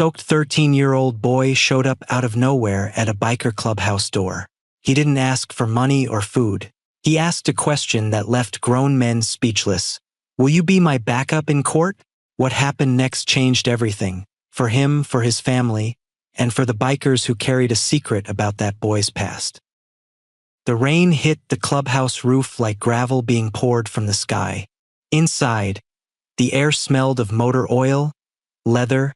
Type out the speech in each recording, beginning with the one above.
soaked 13-year-old boy showed up out of nowhere at a biker clubhouse door. He didn't ask for money or food. He asked a question that left grown men speechless. Will you be my backup in court? What happened next changed everything. For him, for his family, and for the bikers who carried a secret about that boy's past. The rain hit the clubhouse roof like gravel being poured from the sky. Inside, the air smelled of motor oil, leather,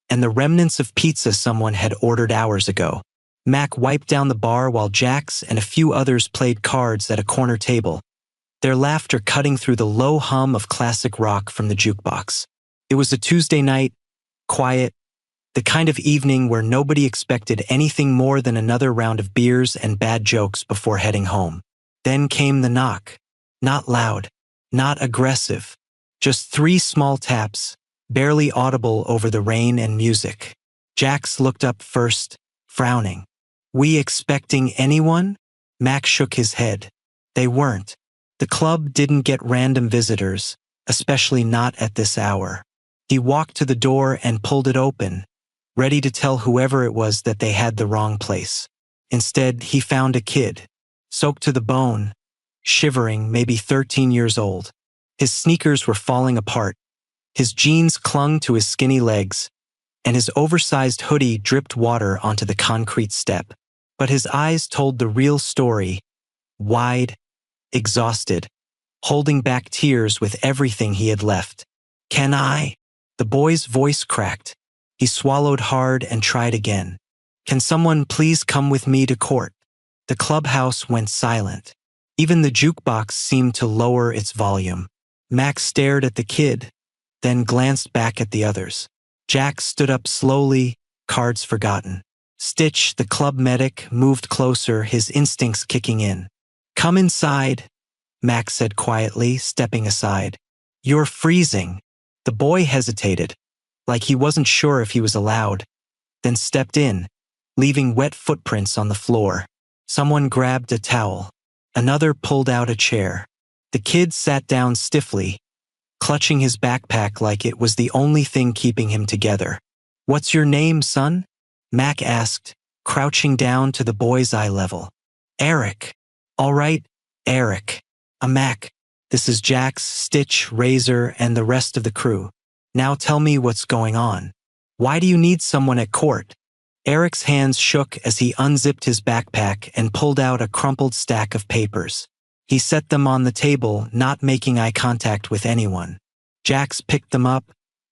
and the remnants of pizza someone had ordered hours ago. Mac wiped down the bar while Jax and a few others played cards at a corner table, their laughter cutting through the low hum of classic rock from the jukebox. It was a Tuesday night, quiet, the kind of evening where nobody expected anything more than another round of beers and bad jokes before heading home. Then came the knock. Not loud, not aggressive, just 3 small taps, barely audible over the rain and music. Jax looked up first, frowning. We expecting anyone? Mac shook his head. They weren't. The club didn't get random visitors, especially not at this hour. He walked to the door and pulled it open, ready to tell whoever it was that they had the wrong place. Instead, he found a kid, soaked to the bone, shivering, maybe 13 years old. His sneakers were falling apart, his jeans clung to his skinny legs, and his oversized hoodie dripped water onto the concrete step. But his eyes told the real story, wide, exhausted, holding back tears with everything he had left. Can I? The boy's voice cracked. He swallowed hard and tried again. Can someone please come with me to court? The clubhouse went silent. Even the jukebox seemed to lower its volume. Max stared at the kid, then glanced back at the others. Jack stood up slowly, cards forgotten. Stitch, the club medic, moved closer, his instincts kicking in. Come inside, Max said quietly, stepping aside. You're freezing. The boy hesitated, like he wasn't sure if he was allowed, then stepped in, leaving wet footprints on the floor. Someone grabbed a towel. Another pulled out a chair. The kid sat down stiffly, clutching his backpack like it was the only thing keeping him together. What's your name, son? Mac asked, crouching down to the boy's eye level. Eric. All right, Eric. Mac. This is Jax, Stitch, Razor, and the rest of the crew. Now tell me what's going on. Why do you need someone at court? Eric's hands shook as he unzipped his backpack and pulled out a crumpled stack of papers. He set them on the table, not making eye contact with anyone. Jax picked them up,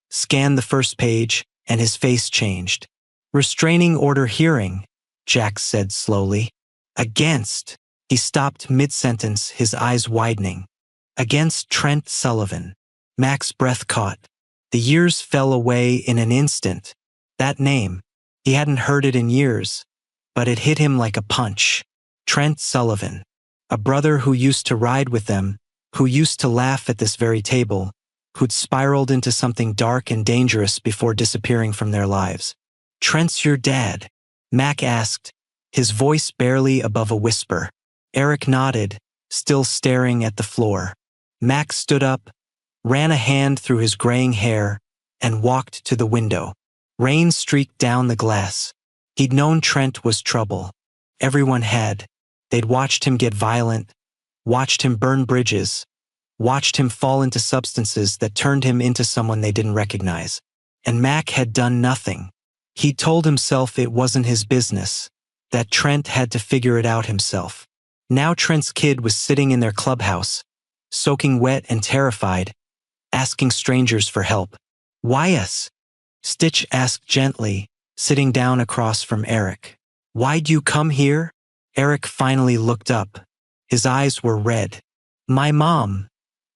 scanned the first page, and his face changed. Restraining order hearing, Jax said slowly. Against. He stopped mid-sentence, his eyes widening. Against Trent Sullivan. Mac's breath caught. The years fell away in an instant. That name, he hadn't heard it in years, but it hit him like a punch. Trent Sullivan. A brother who used to ride with them, who used to laugh at this very table, who'd spiraled into something dark and dangerous before disappearing from their lives. Trent's your dad? Mac asked, his voice barely above a whisper. Eric nodded, still staring at the floor. Mac stood up, ran a hand through his graying hair, and walked to the window. Rain streaked down the glass. He'd known Trent was trouble. Everyone had. They'd watched him get violent, watched him burn bridges, watched him fall into substances that turned him into someone they didn't recognize. And Mac had done nothing. He told himself it wasn't his business, that Trent had to figure it out himself. Now Trent's kid was sitting in their clubhouse, soaking wet and terrified, asking strangers for help. Why us? Stitch asked gently, sitting down across from Eric. Why'd you come here? Eric finally looked up. His eyes were red. My mom.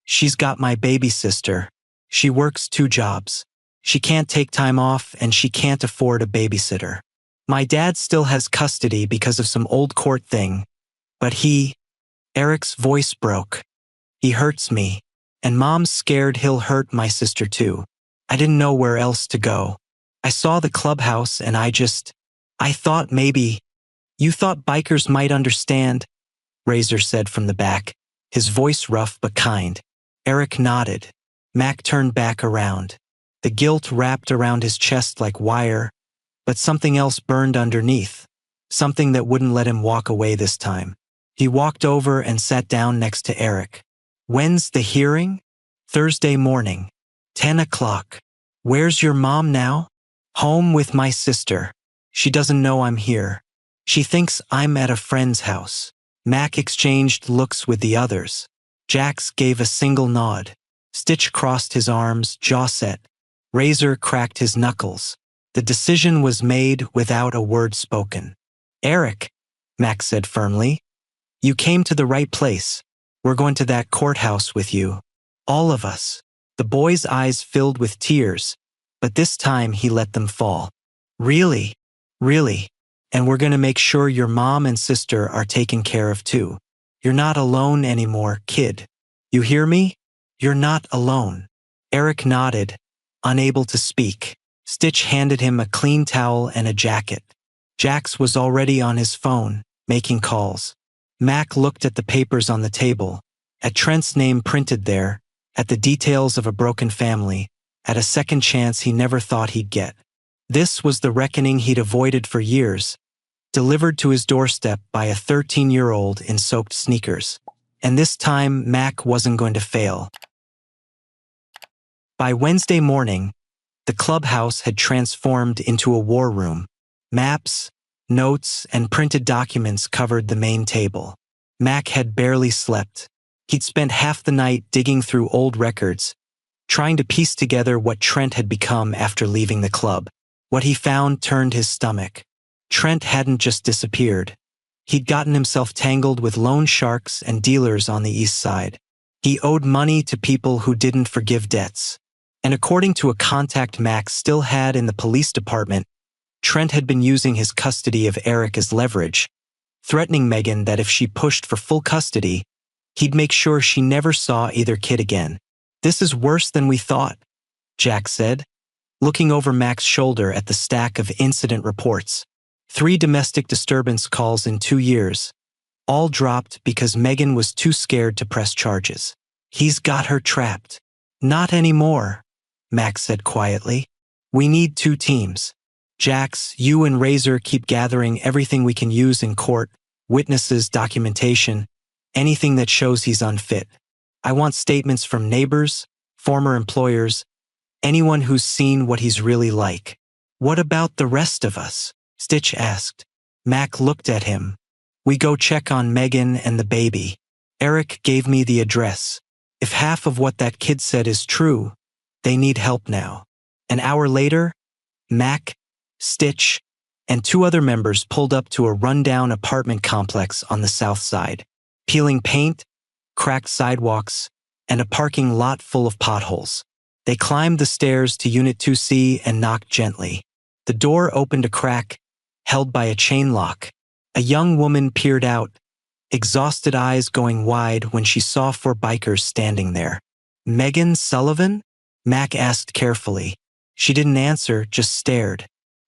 She's got my baby sister. She works 2 jobs. She can't take time off and she can't afford a babysitter. My dad still has custody because of some old court thing, but Eric's voice broke. He hurts me, and Mom's scared he'll hurt my sister too. I didn't know where else to go. I saw the clubhouse and I thought maybe, you thought bikers might understand, Razor said from the back, his voice rough but kind. Eric nodded. Mac turned back around. The guilt wrapped around his chest like wire, but something else burned underneath, something that wouldn't let him walk away this time. He walked over and sat down next to Eric. When's the hearing? Thursday morning, 10 o'clock. Where's your mom now? Home with my sister. She doesn't know I'm here. She thinks I'm at a friend's house. Mac exchanged looks with the others. Jax gave a single nod. Stitch crossed his arms, jaw set. Razor cracked his knuckles. The decision was made without a word spoken. Eric, Mac said firmly, you came to the right place. We're going to that courthouse with you. All of us. The boy's eyes filled with tears, but this time he let them fall. Really? Really? And we're going to make sure your mom and sister are taken care of too. You're not alone anymore, kid. You hear me? You're not alone. Eric nodded, unable to speak. Stitch handed him a clean towel and a jacket. Jax was already on his phone, making calls. Mac looked at the papers on the table, at Trent's name printed there, at the details of a broken family, at a second chance he never thought he'd get. This was the reckoning he'd avoided for years, delivered to his doorstep by a 13-year-old in soaked sneakers. And this time, Mac wasn't going to fail. By Wednesday morning, the clubhouse had transformed into a war room. Maps, notes, and printed documents covered the main table. Mac had barely slept. He'd spent half the night digging through old records, trying to piece together what Trent had become after leaving the club. What he found turned his stomach. Trent hadn't just disappeared. He'd gotten himself tangled with loan sharks and dealers on the east side. He owed money to people who didn't forgive debts. And according to a contact Mac still had in the police department, Trent had been using his custody of Eric as leverage, threatening Megan that if she pushed for full custody, he'd make sure she never saw either kid again. This is worse than we thought, Jack said, looking over Mac's shoulder at the stack of incident reports. 3 domestic disturbance calls in 2 years, all dropped because Megan was too scared to press charges. He's got her trapped. Not anymore, Mac said quietly. We need 2 teams. Jax, you and Razor keep gathering everything we can use in court, witnesses, documentation, anything that shows he's unfit. I want statements from neighbors, former employers, anyone who's seen what he's really like. What about the rest of us? Stitch asked. Mac looked at him. We go check on Megan and the baby. Eric gave me the address. If half of what that kid said is true, they need help now. An hour later, Mac, Stitch, and 2 other members pulled up to a rundown apartment complex on the south side, peeling paint, cracked sidewalks, and a parking lot full of potholes. They climbed the stairs to Unit 2C and knocked gently. The door opened a crack, held by a chain lock. A young woman peered out, exhausted eyes going wide when she saw 4 bikers standing there. Megan Sullivan? Mac asked carefully. She didn't answer, just stared.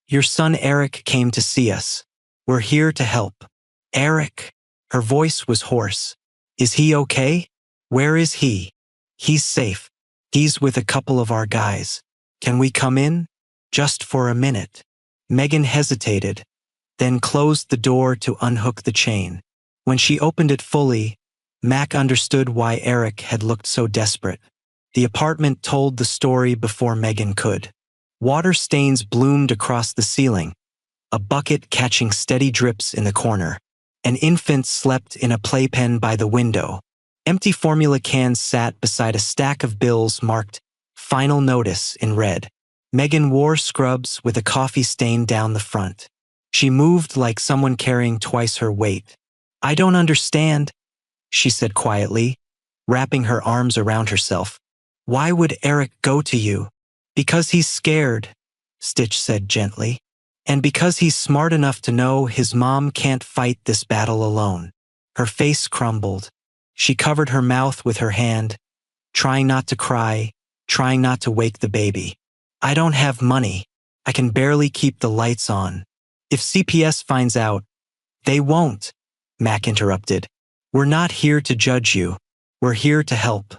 Your son Eric came to see us. We're here to help. Eric? Her voice was hoarse. Is he okay? Where is he? He's safe. He's with a couple of our guys. Can we come in? Just for a minute. Megan hesitated, then closed the door to unhook the chain. When she opened it fully, Mac understood why Eric had looked so desperate. The apartment told the story before Megan could. Water stains bloomed across the ceiling, a bucket catching steady drips in the corner. An infant slept in a playpen by the window. Empty formula cans sat beside a stack of bills marked "Final Notice" in red. Megan wore scrubs with a coffee stain down the front. She moved like someone carrying twice her weight. I don't understand, she said quietly, wrapping her arms around herself. Why would Eric go to you? Because he's scared, Stitch said gently. And because he's smart enough to know his mom can't fight this battle alone. Her face crumbled. She covered her mouth with her hand, trying not to cry, trying not to wake the baby. I don't have money. I can barely keep the lights on. If CPS finds out, they won't, Mac interrupted. We're not here to judge you. We're here to help.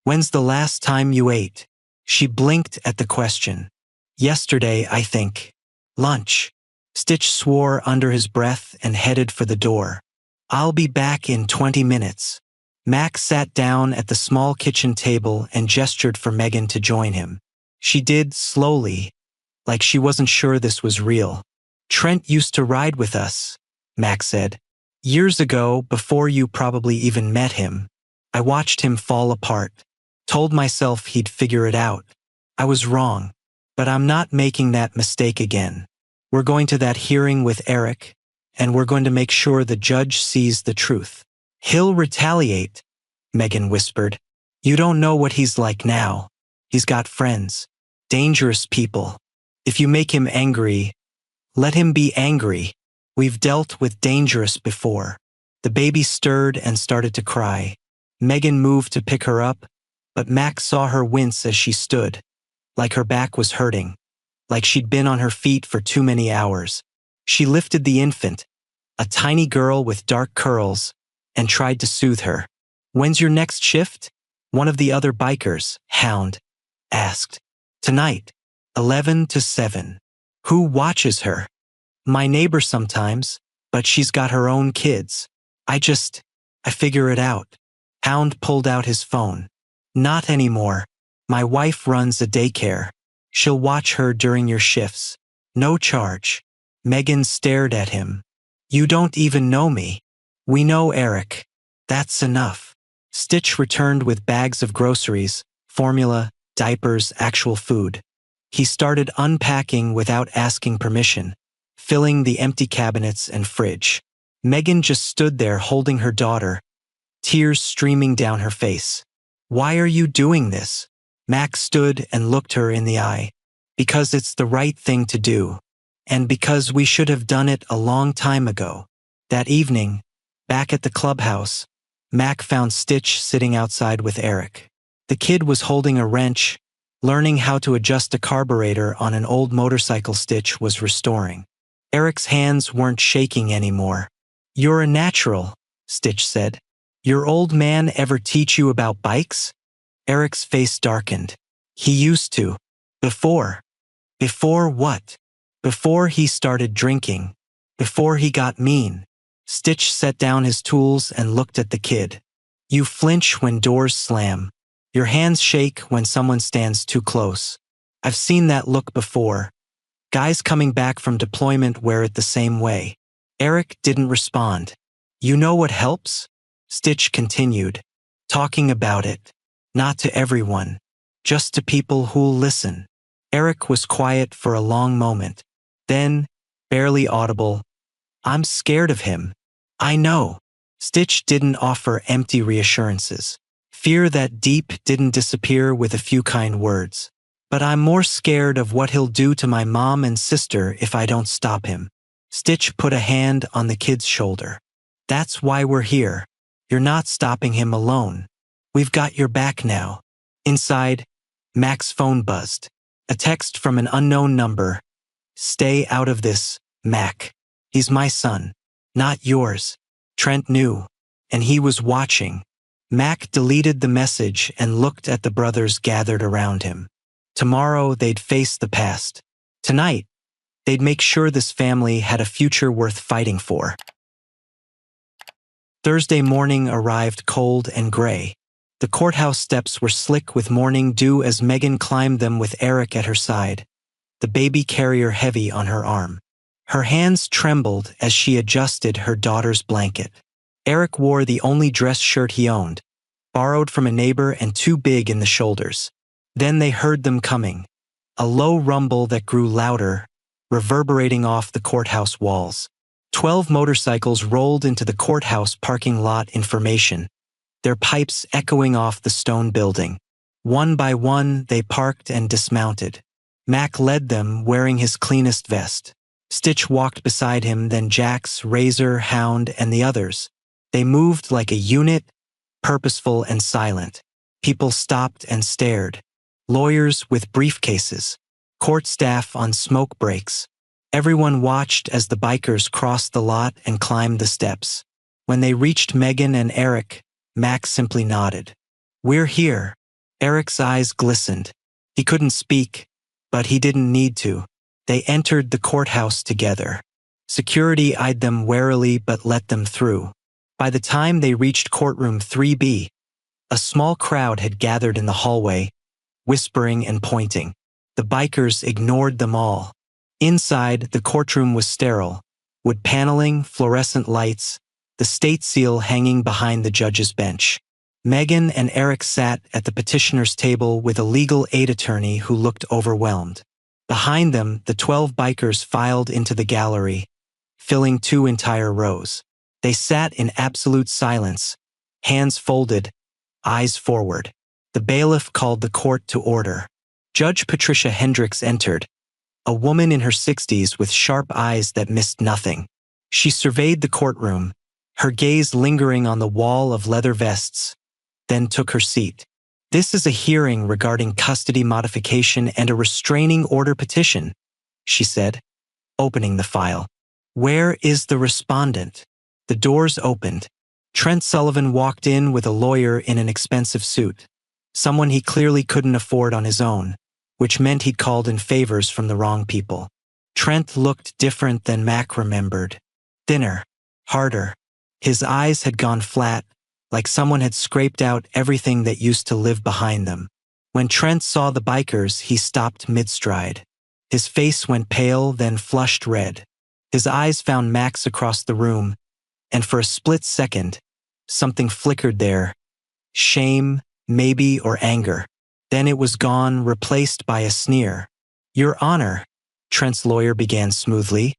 When's the last time you ate? She blinked at the question. Yesterday, I think. Lunch. Stitch swore under his breath and headed for the door. I'll be back in 20 minutes. Max sat down at the small kitchen table and gestured for Megan to join him. She did, slowly, like she wasn't sure this was real. Trent used to ride with us, Max said. Years ago, before you probably even met him. I watched him fall apart. Told myself he'd figure it out. I was wrong. But I'm not making that mistake again. We're going to that hearing with Eric, and we're going to make sure the judge sees the truth. He'll retaliate, Megan whispered. You don't know what he's like now. He's got friends. Dangerous people. If you make him angry, let him be angry. We've dealt with dangerous before. The baby stirred and started to cry. Megan moved to pick her up, but Max saw her wince as she stood, like her back was hurting, like she'd been on her feet for too many hours. She lifted the infant, a tiny girl with dark curls, and tried to soothe her. When's your next shift? One of the other bikers, Hound, asked. Tonight, 11 to 7. Who watches her? My neighbor sometimes, but she's got her own kids. I figure it out. Hound pulled out his phone. Not anymore. My wife runs a daycare. She'll watch her during your shifts. No charge. Megan stared at him. You don't even know me. We know Eric. That's enough. Stitch returned with bags of groceries, formula, diapers, actual food. He started unpacking without asking permission, filling the empty cabinets and fridge. Megan just stood there holding her daughter, tears streaming down her face. Why are you doing this? Max stood and looked her in the eye. Because it's the right thing to do. And because we should have done it a long time ago. That evening, back at the clubhouse, Mac found Stitch sitting outside with Eric. The kid was holding a wrench, learning how to adjust a carburetor on an old motorcycle Stitch was restoring. Eric's hands weren't shaking anymore. You're a natural, Stitch said. Your old man ever teach you about bikes? Eric's face darkened. He used to. Before. Before what? Before he started drinking. Before he got mean. Stitch set down his tools and looked at the kid. You flinch when doors slam. Your hands shake when someone stands too close. I've seen that look before. Guys coming back from deployment wear it the same way. Eric didn't respond. You know what helps? Stitch continued, talking about it. Not to everyone. Just to people who'll listen. Eric was quiet for a long moment. Then, barely audible, I'm scared of him. I know. Stitch didn't offer empty reassurances. Fear that deep didn't disappear with a few kind words. But I'm more scared of what he'll do to my mom and sister if I don't stop him. Stitch put a hand on the kid's shoulder. That's why we're here. You're not stopping him alone. We've got your back now. Inside, Mac's phone buzzed. A text from an unknown number. Stay out of this, Mac. He's my son, not yours. Trent knew, and he was watching. Mac deleted the message and looked at the brothers gathered around him. Tomorrow they'd face the past. Tonight, they'd make sure this family had a future worth fighting for. Thursday morning arrived cold and gray. The courthouse steps were slick with morning dew as Megan climbed them with Eric at her side, the baby carrier heavy on her arm. Her hands trembled as she adjusted her daughter's blanket. Eric wore the only dress shirt he owned, borrowed from a neighbor and too big in the shoulders. Then they heard them coming, a low rumble that grew louder, reverberating off the courthouse walls. 12 motorcycles rolled into the courthouse parking lot information, their pipes echoing off the stone building. One by one, they parked and dismounted. Mac led them, wearing his cleanest vest. Stitch walked beside him, then Jax, Razor, Hound, and the others. They moved like a unit, purposeful and silent. People stopped and stared. Lawyers with briefcases. Court staff on smoke breaks. Everyone watched as the bikers crossed the lot and climbed the steps. When they reached Megan and Eric, Mac simply nodded. We're here. Eric's eyes glistened. He couldn't speak, but he didn't need to. They entered the courthouse together. Security eyed them warily but let them through. By the time they reached courtroom 3B, a small crowd had gathered in the hallway, whispering and pointing. The bikers ignored them all. Inside, the courtroom was sterile. Wood paneling, fluorescent lights, the state seal hanging behind the judge's bench. Megan and Eric sat at the petitioner's table with a legal aid attorney who looked overwhelmed. Behind them, the 12 bikers filed into the gallery, filling 2 entire rows. They sat in absolute silence, hands folded, eyes forward. The bailiff called the court to order. Judge Patricia Hendricks entered, a woman in her 60s with sharp eyes that missed nothing. She surveyed the courtroom, her gaze lingering on the wall of leather vests, then took her seat. "This is a hearing regarding custody modification and a restraining order petition," she said, opening the file. "Where is the respondent?" The doors opened. Trent Sullivan walked in with a lawyer in an expensive suit, someone he clearly couldn't afford on his own, which meant he'd called in favors from the wrong people. Trent looked different than Mac remembered. Thinner, harder. His eyes had gone flat, like someone had scraped out everything that used to live behind them. When Trent saw the bikers, he stopped mid-stride. His face went pale, then flushed red. His eyes found Max across the room, and for a split second, something flickered there. Shame, maybe, or anger. Then it was gone, replaced by a sneer. "Your Honor," Trent's lawyer began smoothly,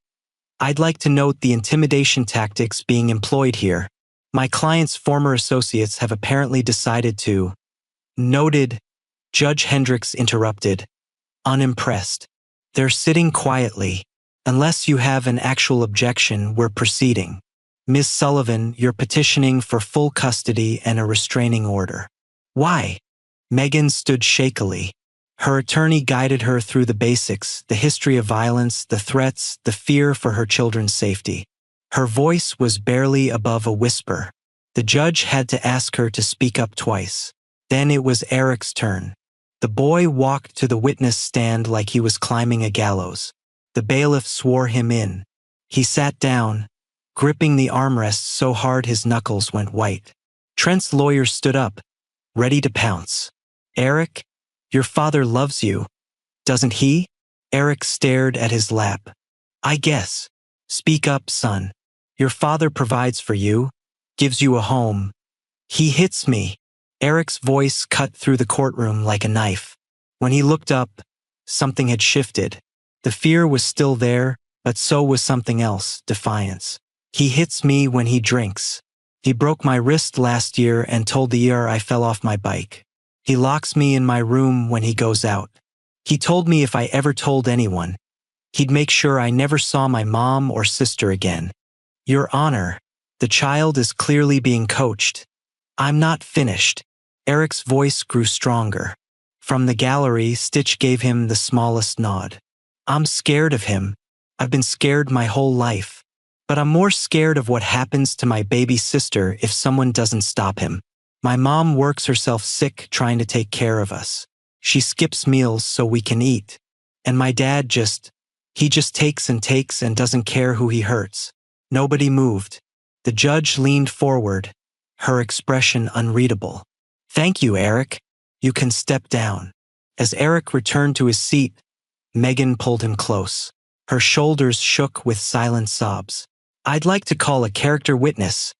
"I'd like to note the intimidation tactics being employed here. My client's former associates have apparently decided to—" "Noted," Judge Hendricks interrupted, unimpressed. "They're sitting quietly. Unless you have an actual objection, we're proceeding. Ms. Sullivan, you're petitioning for full custody and a restraining order." "Why?" Megan stood shakily. Her attorney guided her through the basics, the history of violence, the threats, the fear for her children's safety. Her voice was barely above a whisper. The judge had to ask her to speak up twice. Then it was Eric's turn. The boy walked to the witness stand like he was climbing a gallows. The bailiff swore him in. He sat down, gripping the armrest so hard his knuckles went white. Trent's lawyer stood up, ready to pounce. "Eric, your father loves you, doesn't he?" Eric stared at his lap. "I guess. Speak up, son. Your father provides for you, gives you a home. He hits me." Eric's voice cut through the courtroom like a knife. When he looked up, something had shifted. The fear was still there, but so was something else, defiance. "He hits me when he drinks. He broke my wrist last year and told the ER I fell off my bike. He locks me in my room when he goes out. He told me if I ever told anyone, he'd make sure I never saw my mom or sister again. Your Honor, the child is clearly being coached. I'm not finished." Eric's voice grew stronger. From the gallery, Stitch gave him the smallest nod. "I'm scared of him. I've been scared my whole life. But I'm more scared of what happens to my baby sister if someone doesn't stop him. My mom works herself sick trying to take care of us. She skips meals so we can eat. And my dad he just takes and doesn't care who he hurts." Nobody moved. The judge leaned forward, her expression unreadable. "Thank you, Eric. You can step down." As Eric returned to his seat, Megan pulled him close. Her shoulders shook with silent sobs. "I'd like to call a character witness,"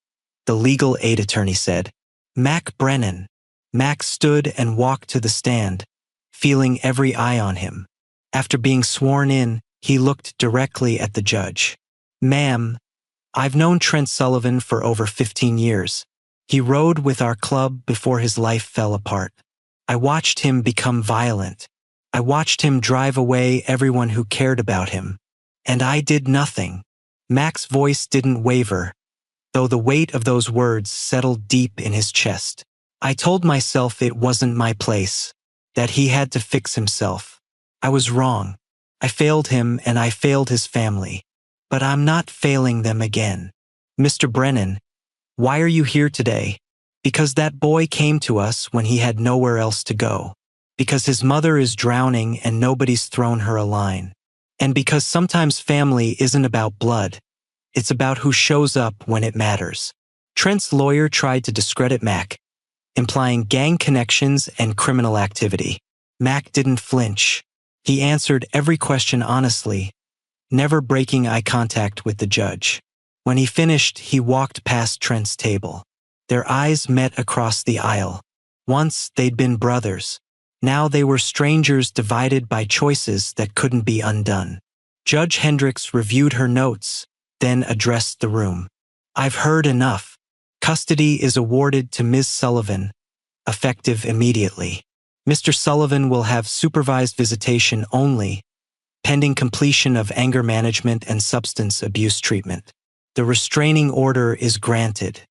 the legal aid attorney said. "Mac Brennan." Mac stood and walked to the stand, feeling every eye on him. After being sworn in, he looked directly at the judge. "Ma'am, I've known Trent Sullivan for over 15 years. He rode with our club before his life fell apart. I watched him become violent. I watched him drive away everyone who cared about him. And I did nothing." Mac's voice didn't waver, though the weight of those words settled deep in his chest. "I told myself it wasn't my place, that he had to fix himself. I was wrong. I failed him and I failed his family. But I'm not failing them again. Mr. Brennan, why are you here today? Because that boy came to us when he had nowhere else to go. Because his mother is drowning and nobody's thrown her a line. And because sometimes family isn't about blood, it's about who shows up when it matters. Trent's lawyer tried to discredit Mac, implying gang connections and criminal activity. Mac didn't flinch. He answered every question honestly, never breaking eye contact with the judge. When he finished, he walked past Trent's table. Their eyes met across the aisle. Once they'd been brothers. Now they were strangers divided by choices that couldn't be undone. Judge Hendricks reviewed her notes, then addressed the room. I've heard enough. Custody is awarded to Ms. Sullivan, effective immediately. Mr. Sullivan will have supervised visitation only, pending completion of anger management and substance abuse treatment. The restraining order is granted.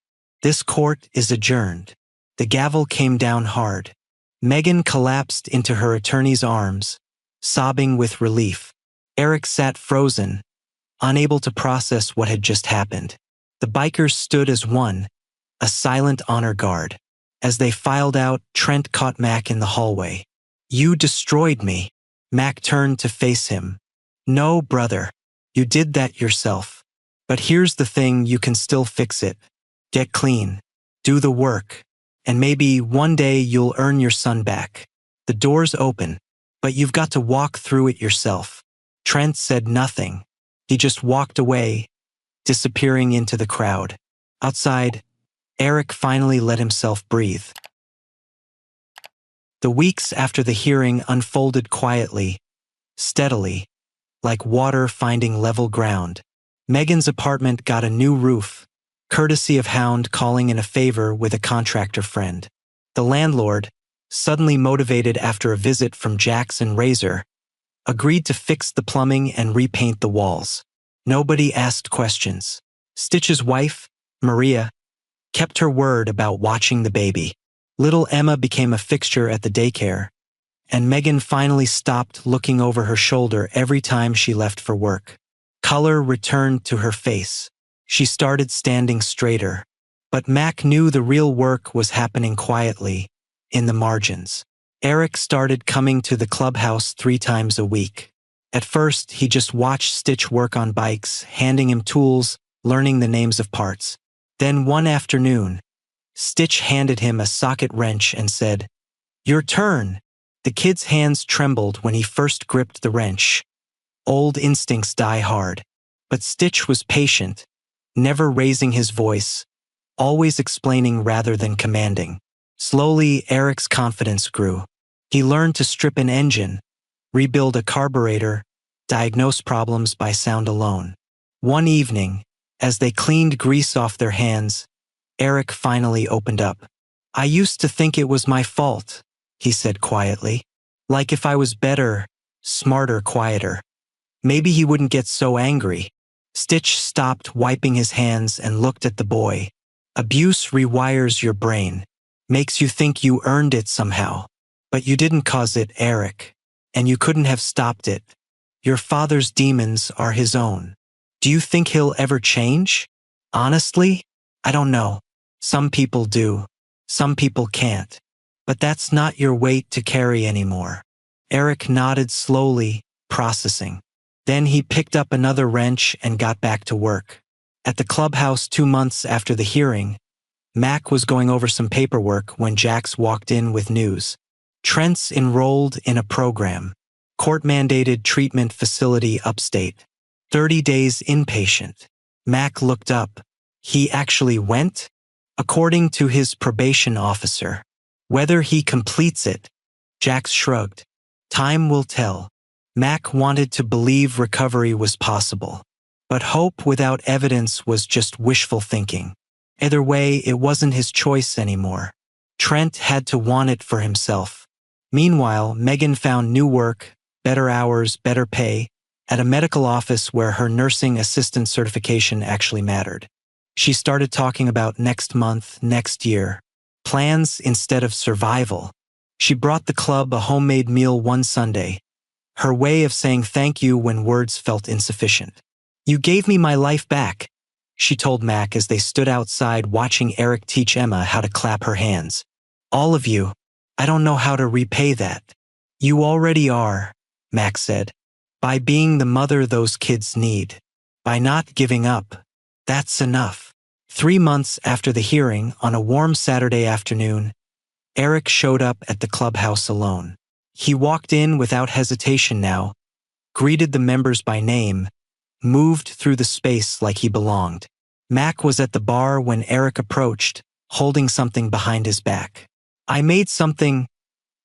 This court is adjourned. The gavel came down hard. Megan collapsed into her attorney's arms, sobbing with relief. Eric sat frozen, unable to process what had just happened. The bikers stood as one, a silent honor guard. As they filed out, Trent caught Mac in the hallway. You destroyed me. Mac turned to face him. No, brother. You did that yourself. But here's the thing, you can still fix it. Get clean. Do the work. And maybe one day you'll earn your son back. The door's open, but you've got to walk through it yourself. Trent said nothing. He just walked away, disappearing into the crowd. Outside, Eric finally let himself breathe. The weeks after the hearing unfolded quietly, steadily, like water finding level ground. Megan's apartment got a new roof, courtesy of Hound calling in a favor with a contractor friend. The landlord, suddenly motivated after a visit from Jackson Razor, agreed to fix the plumbing and repaint the walls. Nobody asked questions. Stitch's wife, Maria, kept her word about watching the baby. Little Emma became a fixture at the daycare, and Megan finally stopped looking over her shoulder every time she left for work. Color returned to her face. She started standing straighter. But Mac knew the real work was happening quietly, in the margins. Eric started coming to the clubhouse 3 times a week. At first, he just watched Stitch work on bikes, handing him tools, learning the names of parts. Then one afternoon, Stitch handed him a socket wrench and said, "Your turn." The kid's hands trembled when he first gripped the wrench. Old instincts die hard. But Stitch was patient, never raising his voice, always explaining rather than commanding. Slowly, Eric's confidence grew. He learned to strip an engine, rebuild a carburetor, diagnose problems by sound alone. One evening, as they cleaned grease off their hands, Eric finally opened up. "I used to think it was my fault," he said quietly. "Like if I was better, smarter, quieter. Maybe he wouldn't get so angry." Stitch stopped wiping his hands and looked at the boy. "Abuse rewires your brain, makes you think you earned it somehow. But you didn't cause it, Eric. And you couldn't have stopped it. Your father's demons are his own. Do you think he'll ever change? Honestly, I don't know. Some people do. Some people can't. But that's not your weight to carry anymore." Eric nodded slowly, processing. Then he picked up another wrench and got back to work. At the clubhouse 2 months after the hearing, Mac was going over some paperwork when Jax walked in with news. Trent's enrolled in a program, court-mandated treatment facility upstate, 30 days inpatient. Mac looked up. He actually went? According to his probation officer. Whether he completes it, Jax shrugged. Time will tell. Mac wanted to believe recovery was possible. But hope without evidence was just wishful thinking. Either way, it wasn't his choice anymore. Trent had to want it for himself. Meanwhile, Megan found new work, better hours, better pay, at a medical office where her nursing assistant certification actually mattered. She started talking about next month, next year. Plans instead of survival. She brought the club a homemade meal one Sunday, her way of saying thank you when words felt insufficient. "You gave me my life back," she told Mac as they stood outside watching Eric teach Emma how to clap her hands. "All of you. I don't know how to repay that. You already are, Max said. By being the mother those kids need. By not giving up. That's enough. 3 months after the hearing, on a warm Saturday afternoon, Eric showed up at the clubhouse alone. He walked in without hesitation now, greeted the members by name, moved through the space like he belonged. Mac was at the bar when Eric approached, holding something behind his back. I made something,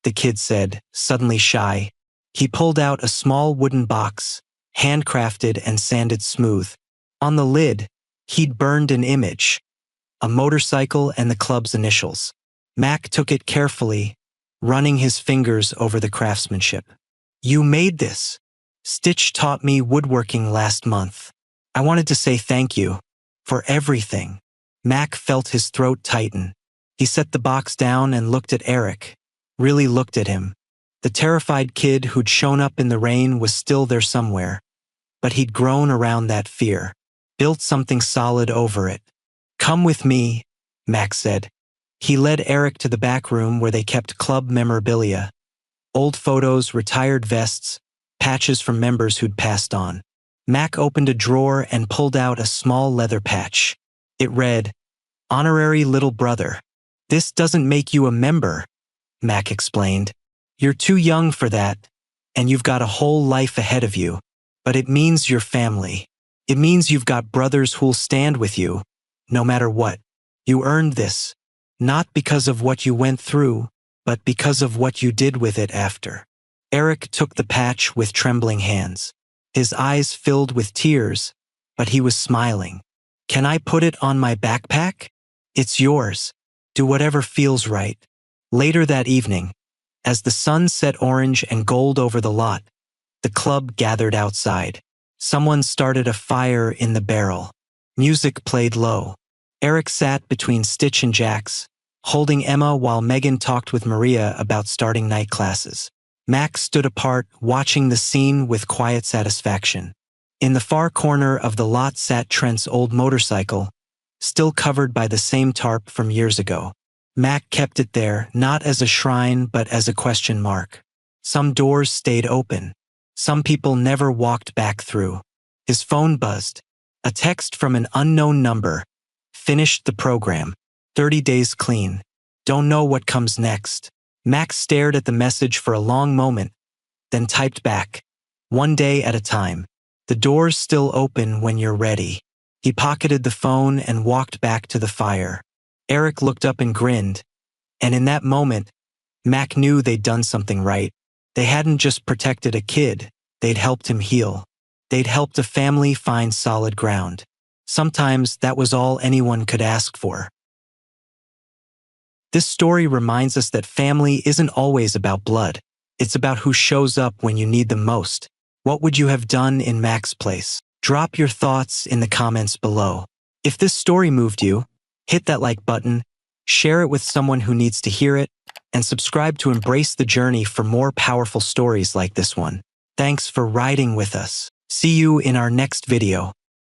the kid said, suddenly shy. He pulled out a small wooden box, handcrafted and sanded smooth. On the lid, he'd burned an image, a motorcycle and the club's initials. Mac took it carefully, running his fingers over the craftsmanship. You made this. Stitch taught me woodworking last month. I wanted to say thank you for everything. Mac felt his throat tighten. He set the box down and looked at Eric, really looked at him. The terrified kid who'd shown up in the rain was still there somewhere, but he'd grown around that fear, built something solid over it. Come with me, Max said. He led Eric to the back room where they kept club memorabilia, old photos, retired vests, patches from members who'd passed on. Mac opened a drawer and pulled out a small leather patch. It read, Honorary Little Brother. This doesn't make you a member, Mac explained. You're too young for that, and you've got a whole life ahead of you. But it means you're family. It means you've got brothers who'll stand with you, no matter what. You earned this, not because of what you went through, but because of what you did with it after. Eric took the patch with trembling hands. His eyes filled with tears, but he was smiling. Can I put it on my backpack? It's yours. Do whatever feels right. Later that evening, as the sun set orange and gold over the lot, the club gathered outside. Someone started a fire in the barrel. Music played low. Eric sat between Stitch and Jax, holding Emma while Megan talked with Maria about starting night classes. Max stood apart, watching the scene with quiet satisfaction. In the far corner of the lot sat Trent's old motorcycle, still covered by the same tarp from years ago. Mac kept it there, not as a shrine but as a question mark. Some doors stayed open. Some people never walked back through. His phone buzzed. A text from an unknown number. Finished the program. 30 days clean. Don't know what comes next. Max stared at the message for a long moment, then typed back. 1 day at a time. The door's still open when you're ready. He pocketed the phone and walked back to the fire. Eric looked up and grinned, and in that moment, Mac knew they'd done something right. They hadn't just protected a kid, they'd helped him heal. They'd helped a family find solid ground. Sometimes that was all anyone could ask for. This story reminds us that family isn't always about blood. It's about who shows up when you need them most. What would you have done in Mac's place? Drop your thoughts in the comments below. If this story moved you, hit that like button, share it with someone who needs to hear it, and subscribe to Embrace the Journey for more powerful stories like this one. Thanks for riding with us. See you in our next video.